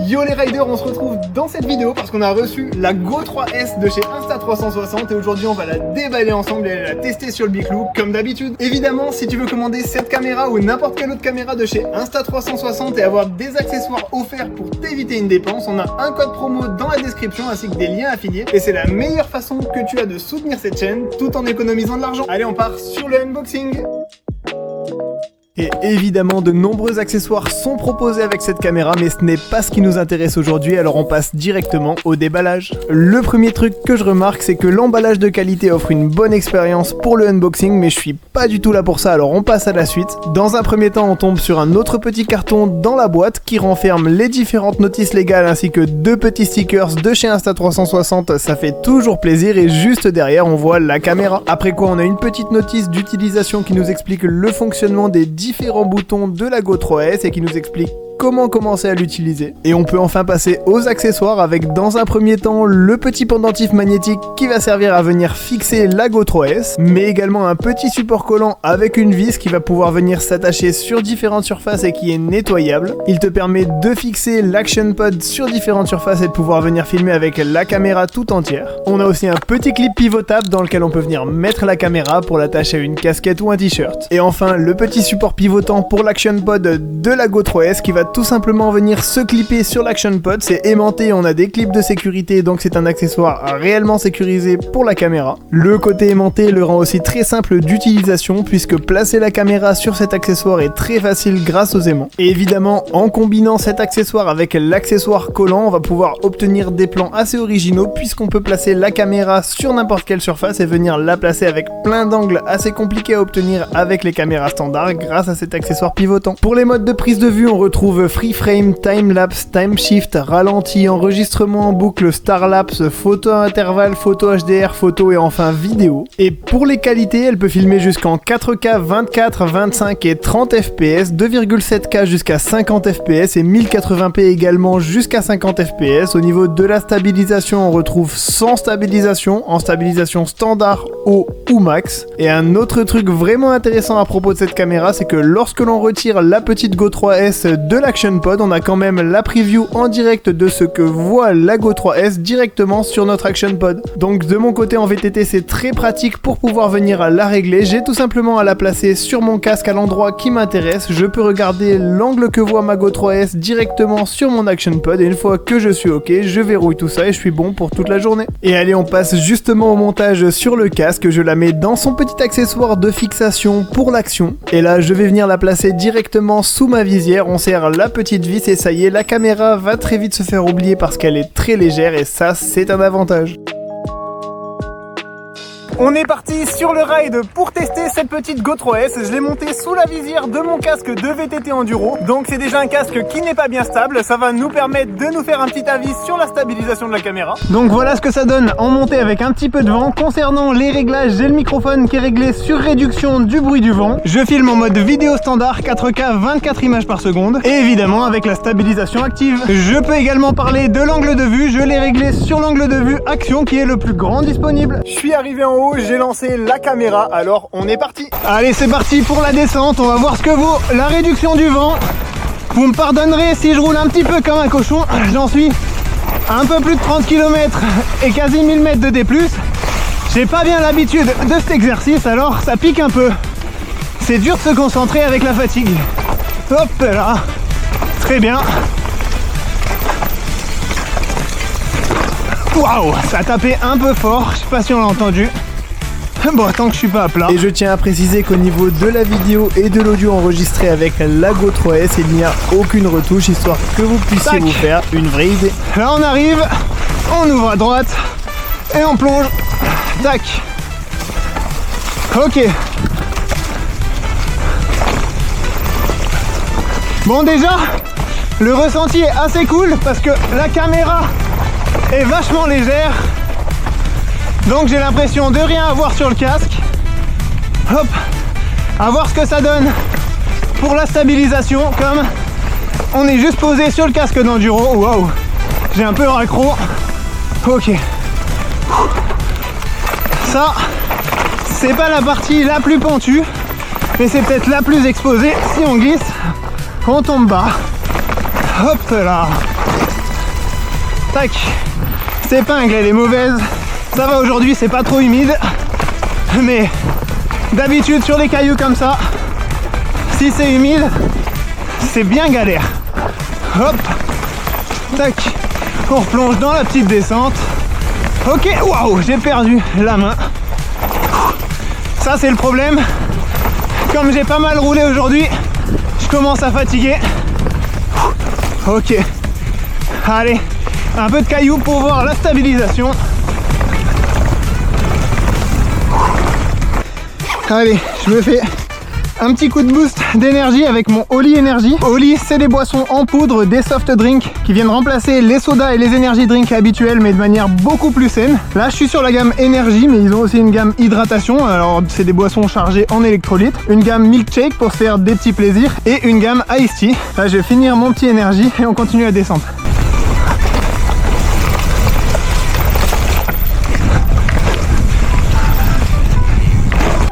Yo les riders, on se retrouve dans cette vidéo parce qu'on a reçu la Go 3S de chez Insta360 et aujourd'hui on va la déballer ensemble et la tester sur le Biclou comme d'habitude. Évidemment, si tu veux commander cette caméra ou n'importe quelle autre caméra de chez Insta360 et avoir des accessoires offerts pour t'éviter une dépense, on a un code promo dans la description ainsi que des liens affiliés et c'est la meilleure façon que tu as de soutenir cette chaîne tout en économisant de l'argent. Allez, on part sur le unboxing. Et évidemment, de nombreux accessoires sont proposés avec cette caméra, mais ce n'est pas ce qui nous intéresse aujourd'hui, alors on passe directement au déballage. Le premier truc que je remarque, c'est que l'emballage de qualité offre une bonne expérience pour le unboxing, mais je suis pas du tout là pour ça, alors on passe à la suite. Dans un premier temps, on tombe sur un autre petit carton dans la boîte qui renferme les différentes notices légales ainsi que deux petits stickers de chez Insta360, ça fait toujours plaisir, et juste derrière, on voit la caméra. Après quoi, on a une petite notice d'utilisation qui nous explique le fonctionnement des différents boutons de la Go 3S et qui nous explique comment commencer à l'utiliser. Et on peut enfin passer aux accessoires avec dans un premier temps le petit pendentif magnétique qui va servir à venir fixer la Go 3S, mais également un petit support collant avec une vis qui va pouvoir venir s'attacher sur différentes surfaces et qui est nettoyable. Il te permet de fixer l'Action Pod sur différentes surfaces et de pouvoir venir filmer avec la caméra tout entière. On a aussi un petit clip pivotable dans lequel on peut venir mettre la caméra pour l'attacher à une casquette ou un t-shirt. Et enfin le petit support pivotant pour l'Action Pod de la Go 3S qui va tout simplement venir se clipper sur l'Action Pod. C'est aimanté, on a des clips de sécurité, donc c'est un accessoire réellement sécurisé pour la caméra. Le côté aimanté le rend aussi très simple d'utilisation puisque placer la caméra sur cet accessoire est très facile grâce aux aimants. Et évidemment, en combinant cet accessoire avec l'accessoire collant, on va pouvoir obtenir des plans assez originaux puisqu'on peut placer la caméra sur n'importe quelle surface et venir la placer avec plein d'angles assez compliqués à obtenir avec les caméras standards grâce à cet accessoire pivotant. Pour les modes de prise de vue, on retrouve Free Frame, Time Lapse, Time Shift, Ralenti, Enregistrement en boucle, Star Lapse, Photo à intervalle, Photo HDR, Photo et enfin Vidéo. Et pour les qualités, elle peut filmer jusqu'en 4K, 24, 25 et 30 fps, 2,7K jusqu'à 50 fps et 1080p également jusqu'à 50 fps. Au niveau de la stabilisation, on retrouve sans stabilisation, en stabilisation standard, haut ou max. Et un autre truc vraiment intéressant à propos de cette caméra, c'est que lorsque l'on retire la petite Go 3S de l'Action Pod, on a quand même la preview en direct de ce que voit la Go 3S directement sur notre Action Pod. Donc de mon côté en VTT, c'est très pratique pour pouvoir venir la régler. J'ai tout simplement à la placer sur mon casque à l'endroit qui m'intéresse. Je peux regarder l'angle que voit ma Go 3S directement sur mon Action Pod et une fois que je suis ok, je verrouille tout ça et je suis bon pour toute la journée. Et allez, on passe justement au montage sur le casque. Je la mets dans son petit accessoire de fixation pour l'action. Et là, je vais venir la placer directement sous ma visière. On serre la petite vis et ça y est, la caméra va très vite se faire oublier parce qu'elle est très légère et ça, c'est un avantage. On est parti sur le ride pour tester cette petite Go 3S. Je l'ai montée sous la visière de mon casque de VTT Enduro. Donc c'est déjà un casque qui n'est pas bien stable. Ça va nous permettre de nous faire un petit avis sur la stabilisation de la caméra. Donc voilà ce que ça donne en montée avec un petit peu de vent. Concernant les réglages, j'ai le microphone qui est réglé sur réduction du bruit du vent. Je filme en mode vidéo standard 4K 24 images par seconde. Et évidemment avec la stabilisation active. Je peux également parler de l'angle de vue. Je l'ai réglé sur l'angle de vue action qui est le plus grand disponible. Je suis arrivé en haut. J'ai lancé la caméra, alors on est parti. Allez, c'est parti pour la descente, on va voir ce que vaut la réduction du vent. Vous me pardonnerez si je roule un petit peu comme un cochon, j'en suis un peu plus de 30 km et quasi 1000 mètres de D+. J'ai pas bien l'habitude de cet exercice, alors ça pique un peu. C'est dur de se concentrer avec la fatigue. Hop là, très bien. Waouh, ça a tapé un peu fort, je sais pas si on l'a entendu. Bon, tant que je suis pas à plat. Et je tiens à préciser qu'au niveau de la vidéo et de l'audio enregistré avec la Go 3S, il n'y a aucune retouche, histoire que vous puissiez vous faire une vraie idée. Là on arrive, on ouvre à droite et on plonge. Tac. Ok. Bon, déjà, le ressenti est assez cool parce que la caméra est vachement légère. Donc j'ai l'impression de rien avoir sur le casque. Hop, à voir ce que ça donne pour la stabilisation. Comme on est juste posé sur le casque d'enduro. Waouh, j'ai un peu un accro. Ok. Ça, c'est pas la partie la plus pentue, mais c'est peut-être la plus exposée. Si on glisse, on tombe bas. Hop là. Tac. Cette épingle elle est mauvaise. Ça va aujourd'hui, c'est pas trop humide. Mais d'habitude sur les cailloux comme ça, si c'est humide, c'est bien galère. Hop. Tac. On replonge dans la petite descente. Ok, waouh, j'ai perdu la main. Ça c'est le problème. Comme j'ai pas mal roulé aujourd'hui, je commence à fatiguer. Ok. Allez, un peu de cailloux pour voir la stabilisation. Allez, je me fais un petit coup de boost d'énergie avec mon Oli Energy. Oli, c'est des boissons en poudre, des soft drinks qui viennent remplacer les sodas et les energy drinks habituels, mais de manière beaucoup plus saine. Là, je suis sur la gamme Energy, mais ils ont aussi une gamme hydratation. Alors, c'est des boissons chargées en électrolytes, une gamme milkshake pour se faire des petits plaisirs et une gamme iced tea. Là, je vais finir mon petit Energy et on continue à descendre.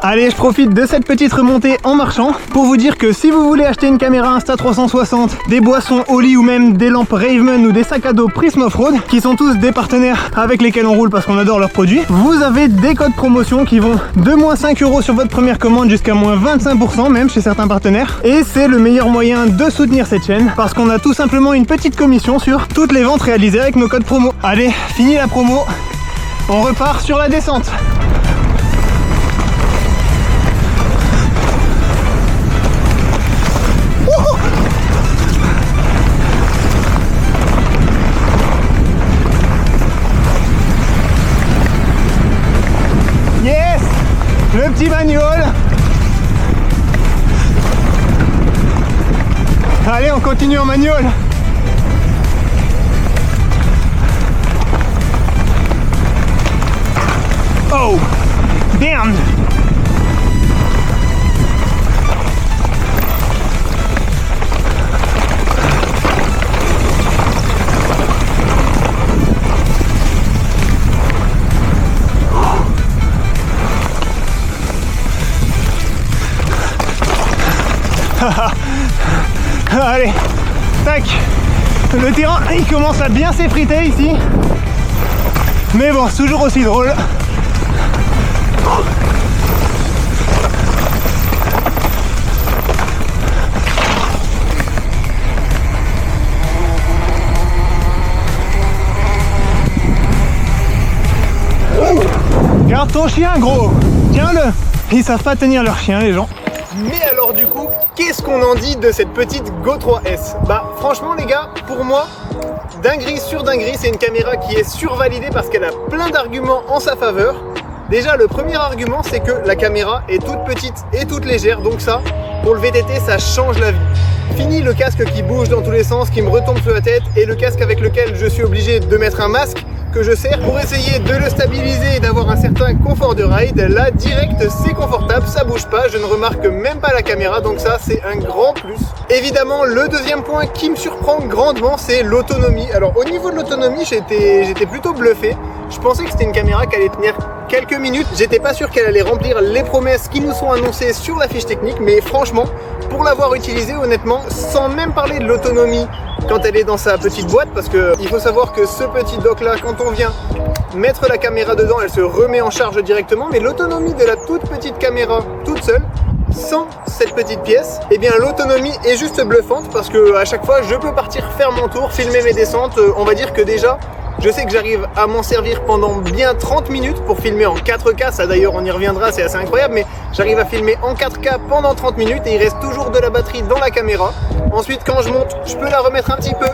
Allez, je profite de cette petite remontée en marchant pour vous dire que si vous voulez acheter une caméra Insta360, des boissons Oli ou même des lampes Raveman ou des sacs à dos Prism Offroad, qui sont tous des partenaires avec lesquels on roule parce qu'on adore leurs produits, vous avez des codes promotion qui vont de moins 5 € sur votre première commande jusqu'à moins 25% même chez certains partenaires. Et c'est le meilleur moyen de soutenir cette chaîne parce qu'on a tout simplement une petite commission sur toutes les ventes réalisées avec nos codes promo. Allez, fini la promo, on repart sur la descente. Yes, le petit manual. Allez, on continue en manual. Oh, damn. Allez, tac. Le terrain il commence à bien s'effriter ici, mais bon, c'est toujours aussi drôle. Garde ton chien, gros. Tiens-le. Ils savent pas tenir leur chien, les gens. Mais alors du coup, qu'est-ce qu'on en dit de cette petite Go 3S? Bah franchement les gars, pour moi, dinguerie sur dinguerie, c'est une caméra qui est survalidée parce qu'elle a plein d'arguments en sa faveur. Déjà le premier argument c'est que la caméra est toute petite et toute légère, donc ça, pour le VTT, ça change la vie. Fini le casque qui bouge dans tous les sens, qui me retombe sur la tête, et le casque avec lequel je suis obligé de mettre un masque que je serre pour essayer de le stabiliser et d'avoir un certain confort de ride. Là, direct, c'est confortable, ça bouge pas, je ne remarque même pas la caméra, donc ça, c'est un grand plus. Évidemment, le deuxième point qui me surprend grandement, c'est l'autonomie. Alors, au niveau de l'autonomie, j'étais plutôt bluffé. Je pensais que c'était une caméra qui allait tenir quelques minutes. J'étais pas sûr qu'elle allait remplir les promesses qui nous sont annoncées sur la fiche technique, mais franchement, pour l'avoir utilisée, honnêtement, sans même parler de l'autonomie quand elle est dans sa petite boîte, parce que il faut savoir que ce petit dock là, quand on vient mettre la caméra dedans, elle se remet en charge directement, mais l'autonomie de la toute petite caméra toute seule, sans cette petite pièce, eh bien l'autonomie est juste bluffante, parce que à chaque fois je peux partir faire mon tour, filmer mes descentes. On va dire que déjà je sais que j'arrive à m'en servir pendant bien 30 minutes pour filmer en 4K, ça d'ailleurs on y reviendra, c'est assez incroyable, mais j'arrive à filmer en 4K pendant 30 minutes et il reste toujours de la batterie dans la caméra. Ensuite quand je monte, je peux la remettre un petit peu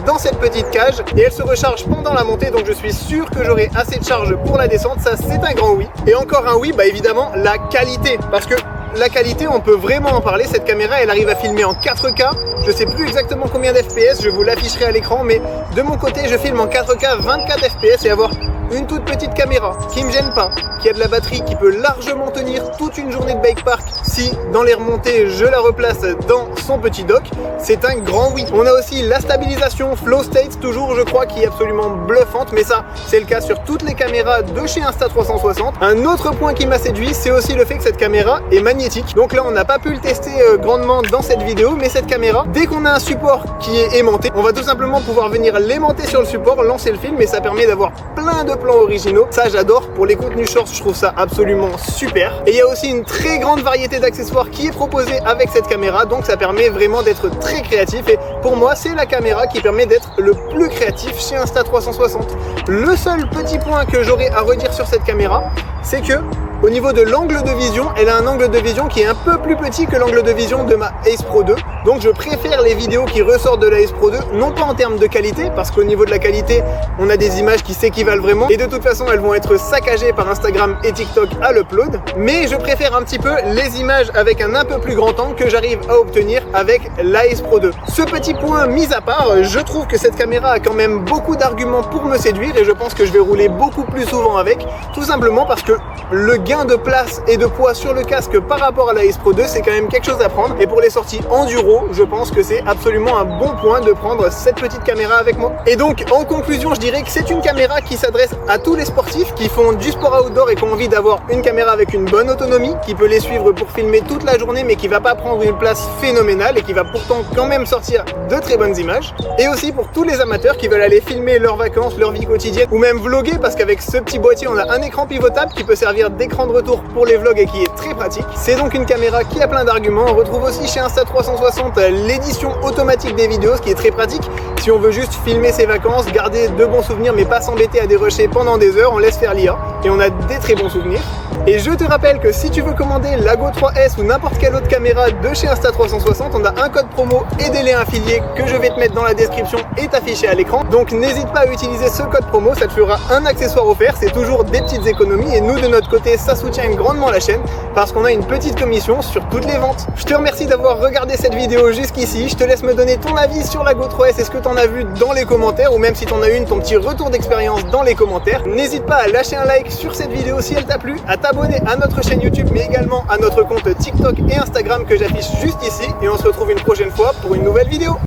dans cette petite cage et elle se recharge pendant la montée, donc je suis sûr que j'aurai assez de charge pour la descente, ça c'est un grand oui. Et encore un oui, bah évidemment la qualité, parce que la qualité, on peut vraiment en parler. Cette caméra, elle arrive à filmer en 4K. Je sais plus exactement combien d'FPS, je vous l'afficherai à l'écran, mais de mon côté, je filme en 4K 24 FPS et avoir une toute petite caméra qui me gêne pas, qui a de la batterie qui peut largement tenir toute une journée de bike park si dans les remontées je la replace dans son petit dock, c'est un grand oui. On a aussi la stabilisation flow state toujours je crois qui est absolument bluffante, mais ça c'est le cas sur toutes les caméras de chez Insta360. Un autre point qui m'a séduit, c'est aussi le fait que cette caméra est magnétique. Donc là on n'a pas pu le tester grandement dans cette vidéo, mais cette caméra, dès qu'on a un support qui est aimanté, on va tout simplement pouvoir venir l'aimanter sur le support, lancer le film et ça permet d'avoir plein de plans originaux. Ça j'adore, pour les contenus shorts je trouve ça absolument super. Et il y a aussi une très grande variété d'accessoires qui est proposée avec cette caméra, donc ça permet vraiment d'être très créatif et pour moi c'est la caméra qui permet d'être le plus créatif chez Insta360. Le seul petit point que j'aurais à redire sur cette caméra, c'est que au niveau de l'angle de vision, elle a un angle de vision qui est un peu plus petit que l'angle de vision de ma Ace Pro 2. Donc je préfère les vidéos qui ressortent de la Ace Pro 2, non pas en termes de qualité, parce qu'au niveau de la qualité, on a des images qui s'équivalent vraiment. Et de toute façon, elles vont être saccagées par Instagram et TikTok à l'upload. Mais je préfère un petit peu les images avec un peu plus grand angle que j'arrive à obtenir avec la Ace Pro 2. Ce petit point mis à part, je trouve que cette caméra a quand même beaucoup d'arguments pour me séduire et je pense que je vais rouler beaucoup plus souvent avec, tout simplement parce que le gain de place et de poids sur le casque par rapport à la Ace Pro 2, c'est quand même quelque chose à prendre. Et pour les sorties enduro, je pense que c'est absolument un bon point de prendre cette petite caméra avec moi. Et donc, en conclusion, je dirais que c'est une caméra qui s'adresse à tous les sportifs qui font du sport outdoor et qui ont envie d'avoir une caméra avec une bonne autonomie, qui peut les suivre pour filmer toute la journée, mais qui va pas prendre une place phénoménale et qui va pourtant quand même sortir de très bonnes images. Et aussi pour tous les amateurs qui veulent aller filmer leurs vacances, leur vie quotidienne, ou même vlogger, parce qu'avec ce petit boîtier, on a un écran pivotable qui peut servir d'écran de retour pour les vlogs et qui est très pratique. C'est donc une caméra qui a plein d'arguments. On retrouve aussi chez Insta360 l'édition automatique des vidéos, ce qui est très pratique. Si on veut juste filmer ses vacances, garder de bons souvenirs mais pas s'embêter à dérusher pendant des heures, on laisse faire l'IA et on a des très bons souvenirs. Et je te rappelle que si tu veux commander la Go 3S ou n'importe quelle autre caméra de chez Insta360, on a un code promo et des liens affiliés que je vais te mettre dans la description et t'afficher à l'écran. Donc n'hésite pas à utiliser ce code promo, ça te fera un accessoire offert, c'est toujours des petites économies et nous de notre côté ça soutient grandement la chaîne parce qu'on a une petite commission sur toutes les ventes. Je te remercie d'avoir regardé cette vidéo jusqu'ici, je te laisse me donner ton avis sur la Go 3S, est-ce que tu en as vu dans les commentaires ou même si tu en as une, ton petit retour d'expérience dans les commentaires. N'hésite pas à lâcher un like sur cette vidéo si elle t'a plu, à t'abonner à notre chaîne YouTube mais également à notre compte TikTok et Instagram que j'affiche juste ici et on se retrouve une prochaine fois pour une nouvelle vidéo.